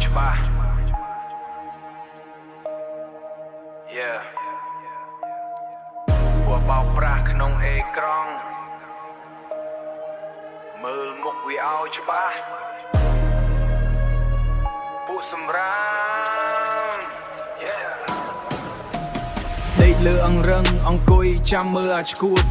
ច្បាស់ Yeah ពួកបោកប្រាស់ក្នុងអេក្រង់មើលមុខវាឲ្យច្បាស់ពួកសម្រាម Yeah ដេកលើអង្រឹងអង្គុយចាំមើលអាឆ្កួត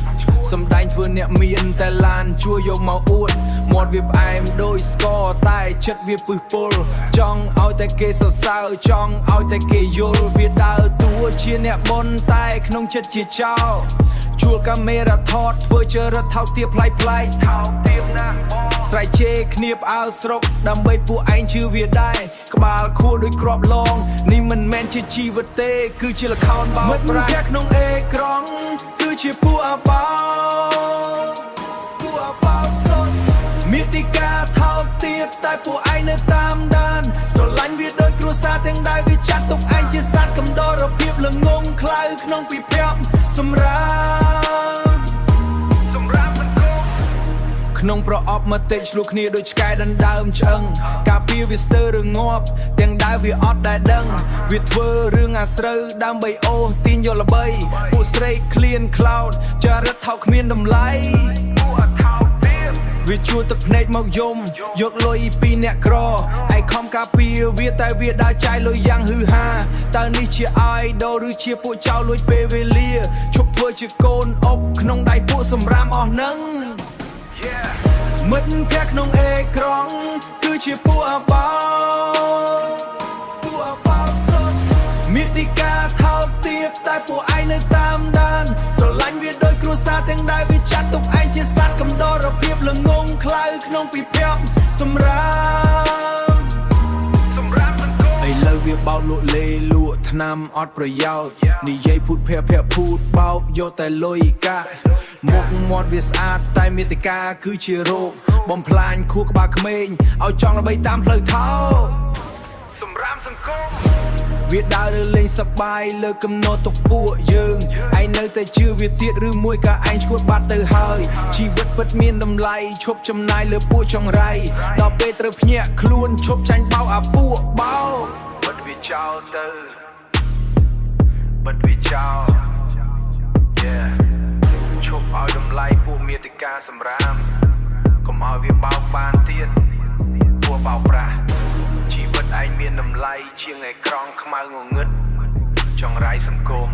សំដែងធ្វើអ្នកមានតែឡានជួយយកមកអួតមាត់វាផ្អែមដូចស្ករតែចិត្តវាពឹសពុលចង់ឲ្យតែគេសរសើរចង់ឲ្យតែគេយល់វាដើរតួជាអ្នកបនតែក្នុងចិត្តជាចោលជួលកាមេរ៉ាថតធ្វើជារត់ថោកទាបផ្លែកថោកទាបណាស់ស្រែកជេរគ្នាបអើស្រុកដើម្បីពួកឯងជឿវាដែរក្បាលខួរដូចក្របឡងនេះមិនមែនជាជីវិតទេគឺជាល្ខោនបោកប្រាស់ក្នុងអេក្រង់គឺជាពួកអបោសុទ្ធមាតិកាថោកទាបតែពួកឯងនៅតាមដានស្រឡាញ់វាដូចគ្រួសារទាំងដែលវាចាត់ទុកឯងជាសត្វកំដររភាពល្ងងខ្លៅក្នុងពិភពសម្រាប់សង្គមក្នុងប្រអប់មតិឆ្លោះគ្នាដូចឆ្កែដណ្ដើមឆ្អឹងការពារវាស្ទើររងាប់ទាំងដែលវាអត់ដែលដឹងវាធ្វើរឿងអាស្រូវដើម្បីអូសទាញយកល្បីពួកស្រីឃ្លានខ្លោចចារិតថោកគ្មានតម្លៃវាជួលទឹកភ្នែកមកយំយកលុយពីអ្នកក្រឯខំការពារវាតែវាដើរចាយលុយយ៉ាងហឺហាតើនេះជា idol ឬជាពួកចៅលួចពេលវេលាឈប់ធ្វើជាកូនអុកក្នុងដៃពួកសម្រាមអស់នឹងមិត្តភក្តិក្នុងអេក្រង់គឺជាពួកអបោសុទ្ធមាតិកាថោកទាបតែពួកឯងនៅតាមដានស្រឡាញ់វាដូចគ្រួសារទាំងដែលវាចាត់ទុកឯងជាសត្វកំដររភាពល្ងងខ្លៅក្នុងពិភពសម្រាប់សង្គមឥឡូវវាបោកលក់លេលក់ថ្នាំអត់ប្រយោជន៍និយាយភូតភ័ព្វភូតបោកយកតែលុយកាក់មុខមាត់វាស្អាតតែមាតិកាគឺជារោគបំផ្លាញខួរក្បាលក្មេងឲ្យចង់ល្បីតាមផ្លូវថោកសម្រាប់សង្គមវាដើរទៅលេងសប្បាយលើកំណត់ទុកពួកយើងឯងនៅតែជឿវាទៀតឬមួយក៏ឯងឈួតបាត់ទៅហើយជីវិតពិតមានតម្លៃឈប់ចំណាយលើពួកចង្រៃដល់ពេលត្រូវភ្ញាក់ខ្លួនឈប់ចាញ់បោកអាពួកបោកបិទវាចោលទៅបិទវាចោល Yeah ឈប់ឲ្យតម្លៃពួកមាតិកាសម្រាមកុំឲ្យវាបោកបានទៀតពួកបោកប្រាស់ជីវិតឯងមានតម្លៃជាងឯក្រង់ខ្មៅងងឹតចង្រៃសង្គម